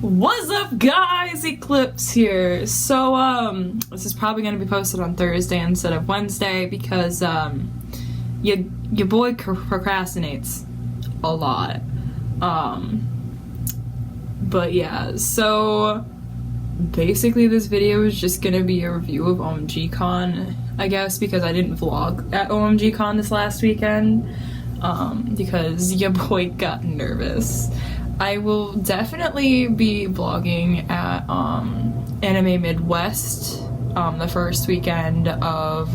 What's up, guys? Eclipse here. So this is probably going to be posted on Thursday instead of Wednesday because your boy procrastinates a lot. But yeah, so basically this video is just gonna be a review of OMGcon, I guess, because I didn't vlog at OMGcon this last weekend because your boy got nervous. I will definitely be vlogging at Anime Midwest the first weekend of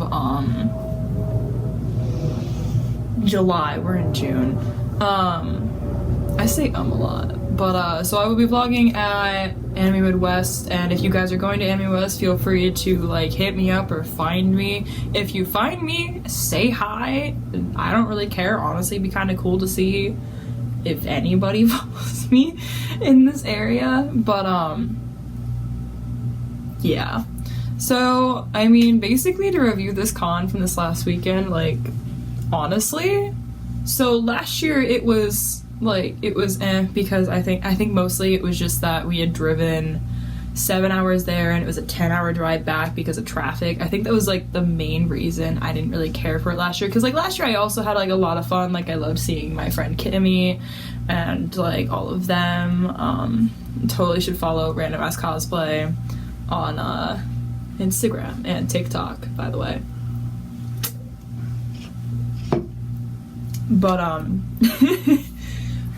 July. We're in June. I say a lot, but so I will be vlogging at Anime Midwest, and if you guys are going to Anime Midwest, feel free to like hit me up or find me. If you find me, say hi. I don't really care, honestly. It'd be kind of cool to see if anybody follows me in this area, but yeah. So I mean, basically to review this con from this last weekend, like honestly, so last year it was because I think mostly it was just that we had driven 7 hours there and it was a 10-hour drive back because of traffic. I think that was like the main reason I didn't really care for it last year, because like last year I also had like a lot of fun. Like I loved seeing my friend Kimmy and like all of them. Totally should follow Random Ass Cosplay on Instagram and TikTok, by the way.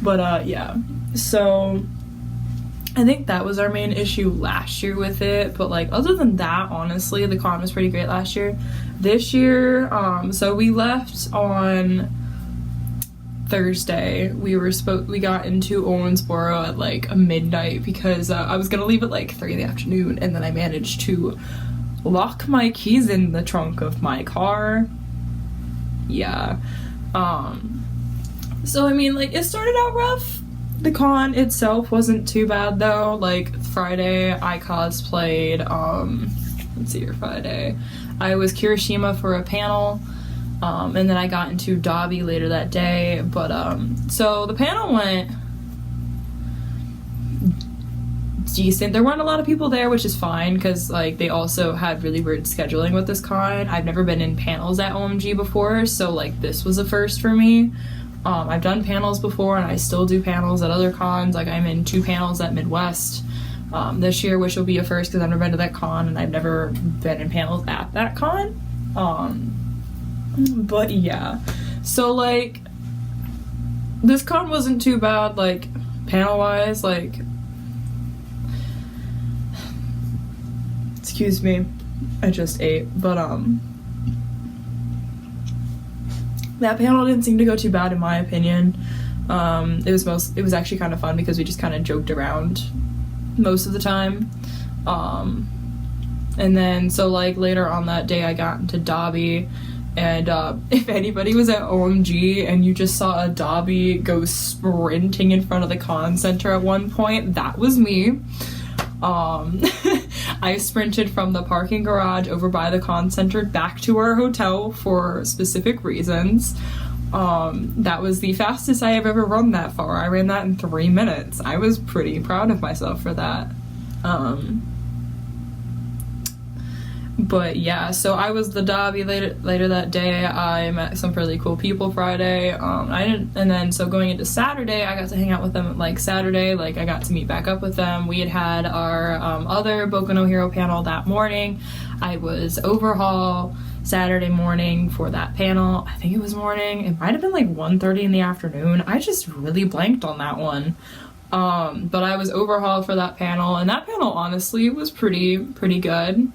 But yeah, so I think that was our main issue last year with it, but like other than that, honestly, the con was pretty great last year. This year, so we left on Thursday. We got into Owensboro at like midnight because I was gonna leave at like 3 in the afternoon, and then I managed to lock my keys in the trunk of my car. Yeah. So I mean, like, it started out rough. The con itself wasn't too bad though. Like Friday I cosplayed, let's see here, Friday I was Kirishima for a panel, and then I got into Dobby later that day. But so the panel went decent. There weren't a lot of people there, which is fine because like they also had really weird scheduling with this con. I've never been in panels at OMG before, so like this was a first for me. I've done panels before and I still do panels at other cons. Like I'm in 2 panels at Midwest this year, which will be a first because I've never been to that con and I've never been in panels at that con. But yeah, so like this con wasn't too bad, like panel wise. Like, excuse me, I just ate, but that panel didn't seem to go too bad in my opinion. It was actually kind of fun because we just kind of joked around most of the time. And then so like later on that day I got into Dobby, and if anybody was at OMG and you just saw a Dobby go sprinting in front of the con center at one point, that was me. I sprinted from the parking garage over by the con center back to our hotel for specific reasons. That was the fastest I have ever run that far. I ran that in 3 minutes. I was pretty proud of myself for that. But yeah, so I was the Dobby later that day. I met some really cool people Friday. And then so going into Saturday, I got to hang out with them like Saturday. Like I got to meet back up with them. We had our other Boku no Hero panel that morning. I was overhaul Saturday morning for that panel. I think it was morning. It might have been like 1:30 in the afternoon. I just really blanked on that one. But I was overhaul for that panel, and that panel honestly was pretty good.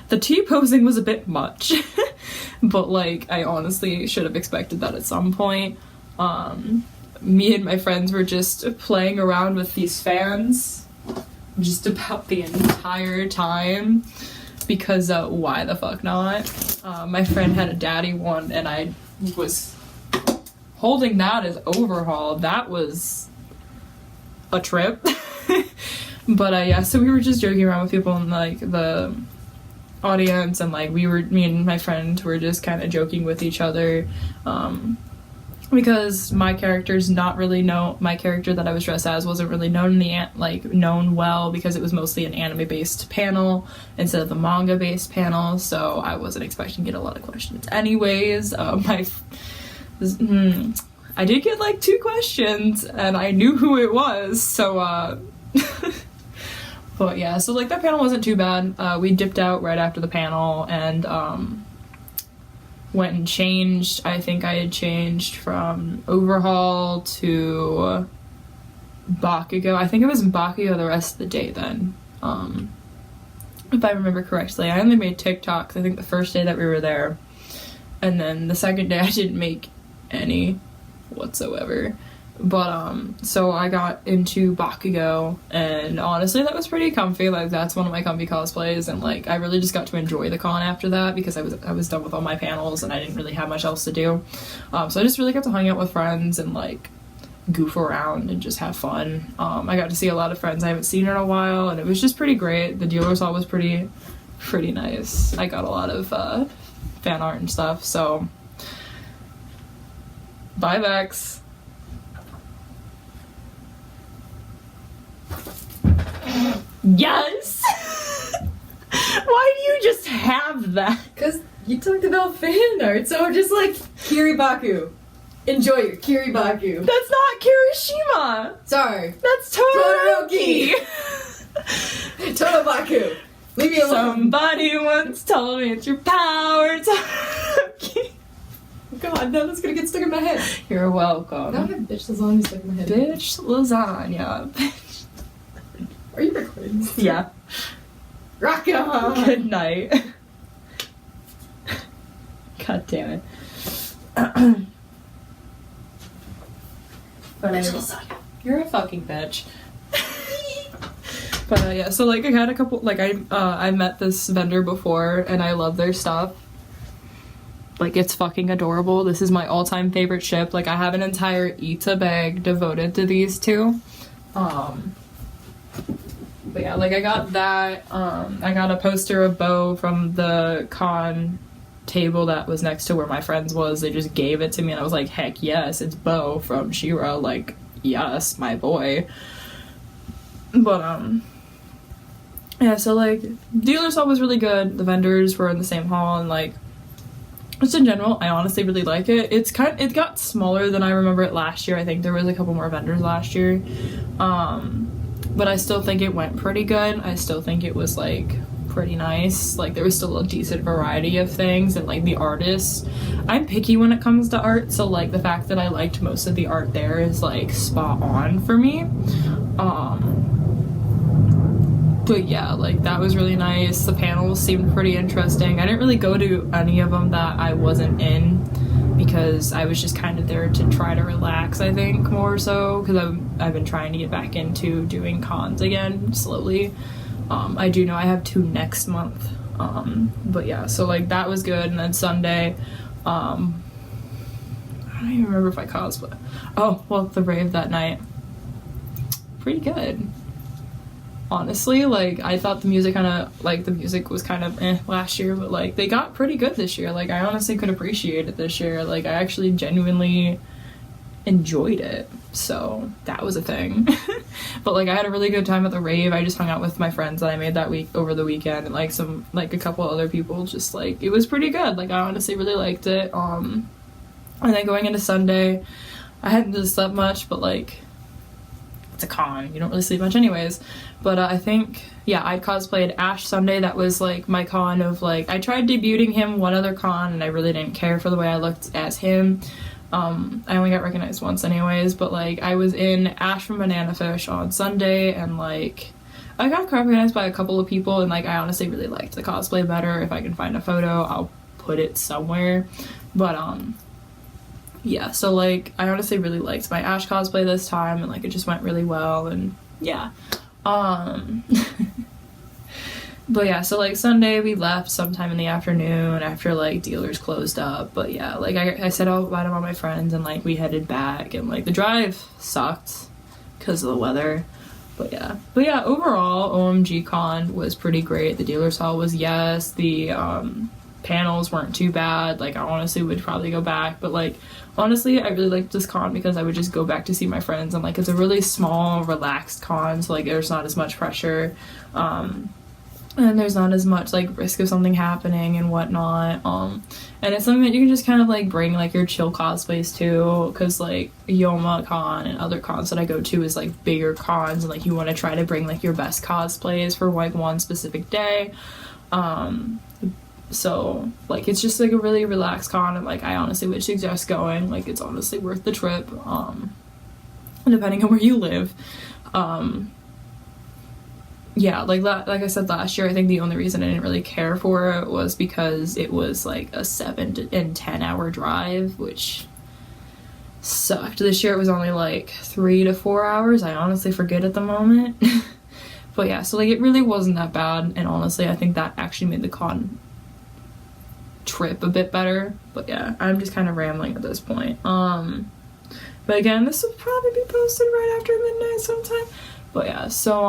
The T-posing was a bit much, but like I honestly should have expected that at some point. Me and my friends were just playing around with these fans just about the entire time because why the fuck not? My friend had a daddy one and I was holding that as overhaul. That was a trip. But yeah, so we were just joking around with people in like the audience, and like me and my friend were just kind of joking with each other. because my character's not really known. My character that I was dressed as wasn't really known in the known well, because it was mostly an anime based panel instead of the manga based panel. So I wasn't expecting to get a lot of questions. Anyways, I did get like 2 questions, and I knew who it was. So but yeah, so like that panel wasn't too bad. We dipped out right after the panel and went and changed. I think I had changed from Overhaul to Bakugo. I think it was in Bakugo the rest of the day then, if I remember correctly. I only made TikToks, I think, the first day that we were there, and then the second day I didn't make any whatsoever. But so I got into Bakugo, and honestly that was pretty comfy. Like, that's one of my comfy cosplays, and like I really just got to enjoy the con after that, because I was done with all my panels and I didn't really have much else to do. So I just really got to hang out with friends and like goof around and just have fun. I got to see a lot of friends I haven't seen in a while, and it was just pretty great. The dealer's hall was pretty nice. I got a lot of fan art and stuff, so bye Vex. Yes! Why do you just have that? Because you talked about fan art, so I'm just like, Kiribaku. Enjoy your Kiribaku. That's not Kirishima! Sorry. That's Todoroki! Todobaku. Leave me alone. Somebody once told me it's your power, Todoroki. God, now that's gonna get stuck in my head. You're welcome. Now I have bitch lasagna stuck in my head. Bitch lasagna. Are you recording this? Yeah. Rock on! Good night. God damn it. But Bitch lasagna. You're a fucking bitch. But yeah, so like I had a couple, like I met this vendor before, and I love their stuff. Like, it's fucking adorable. This is my all-time favorite ship. Like, I have an entire Ita bag devoted to these two. But yeah, like I got that. I got a poster of Bo from the con table that was next to where my friends was. They just gave it to me, and I was like, heck yes, it's Bo from She-Ra. Like, yes, my boy. But yeah, so like dealer's hall was really good. The vendors were in the same hall, and like just in general, I honestly really like it. It got smaller than I remember it last year. I think there was a couple more vendors last year. But I still think it went pretty good. I still think it was like pretty nice. Like, there was still a decent variety of things, and like the artists, I'm picky when it comes to art, so like the fact that I liked most of the art there is like spot on for me. But yeah, like that was really nice. The panels seemed pretty interesting. I didn't really go to any of them that I wasn't in, because I was just kind of there to try to relax, I think, more so, because I've been trying to get back into doing cons again, slowly. I do know I have 2 next month. But yeah, so like that was good. And then Sunday, I don't even remember if I cosplayed. Oh, well, the rave that night. Pretty good. Honestly, like, I thought the music was kind of last year, but like they got pretty good this year. Like, I honestly could appreciate it this year. Like, I actually genuinely enjoyed it, so that was a thing. But like I had a really good time at the rave. I just hung out with my friends that I made that week over the weekend, and like a couple other people. Just like, it was pretty good. Like, I honestly really liked it. And then going into Sunday, I hadn't really slept much, but like, it's a con, you don't really sleep much anyways. But I think, yeah, I cosplayed Ash Sunday. That was like my con of like, I tried debuting him one other con, and I really didn't care for the way I looked as him. I only got recognized once anyways, but like I was in Ash from Banana Fish on Sunday, and like I got recognized by a couple of people, and like I honestly really liked the cosplay better. If I can find a photo, I'll put it somewhere. But yeah, so like I honestly really liked my Ash cosplay this time, and like it just went really well, and yeah. But yeah, so like Sunday we left sometime in the afternoon after like dealers closed up. But yeah, like I said all bye to all my friends, and like we headed back, and like the drive sucked because of the weather. But yeah, overall OMGcon was pretty great. The dealers hall was yes. The panels weren't too bad. Like, I honestly would probably go back, but like, honestly, I really liked this con because I would just go back to see my friends, and like, it's a really small, relaxed con, so like, there's not as much pressure, and there's not as much like risk of something happening and whatnot, and it's something that you can just kind of like bring like your chill cosplays to, because like OMGcon and other cons that I go to is like bigger cons, and like you want to try to bring like your best cosplays for like one specific day. So like, it's just like a really relaxed con, and like, I honestly would suggest going. Like, it's honestly worth the trip, depending on where you live. Yeah, like I said last year, I think the only reason I didn't really care for it was because it was like a 7 and 10 hour drive, which sucked. This year it was only like 3 to 4 hours. I honestly forget at the moment. But yeah, so like, it really wasn't that bad, and honestly I think that actually made the con trip a bit better. But yeah, I'm just kind of rambling at this point. But again, this will probably be posted right after midnight sometime. But yeah, so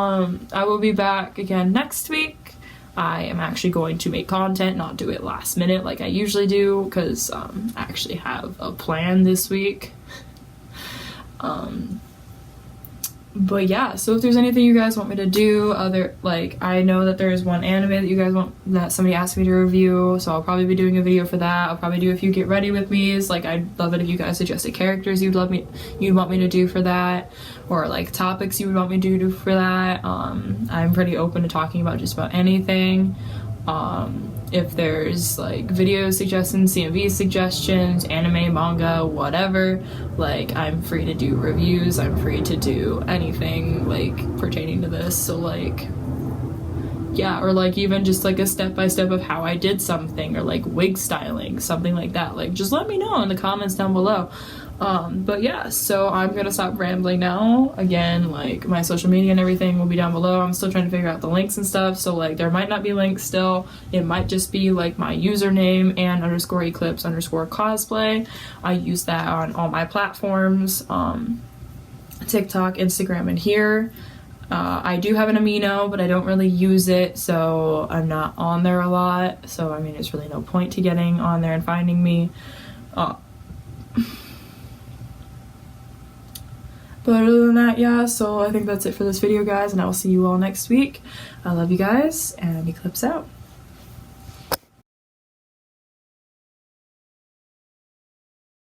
I will be back again next week. I am actually going to make content, not do it last minute like I usually do, because I actually have a plan this week. But yeah, so if there's anything you guys want me to do, like, I know that there's one anime that you guys want, that somebody asked me to review, so I'll probably be doing a video for that. I'll probably do a few get ready with me's. Like, I'd love it if you guys suggested characters you'd want me to do for that, or like topics you would want me to do for that. I'm pretty open to talking about just about anything. If there's like video suggestions, CMV suggestions, anime, manga, whatever, like, I'm free to do reviews, I'm free to do anything like pertaining to this. So like, yeah, or like even just like a step-by-step of how I did something, or like wig styling, something like that. Like, just let me know in the comments down below. But yeah, so I'm gonna stop rambling now. Again, like, my social media and everything will be down below. I'm still trying to figure out the links and stuff, so like, there might not be links still. It might just be like my username and _eclipse_cosplay. I use that on all my platforms, TikTok, Instagram, and here. I do have an amino, but I don't really use it, so I'm not on there a lot. So I mean, there's really no point to getting on there and finding me. But other than that, yeah, so I think that's it for this video, guys, and I will see you all next week. I love you guys, and Eclipse out.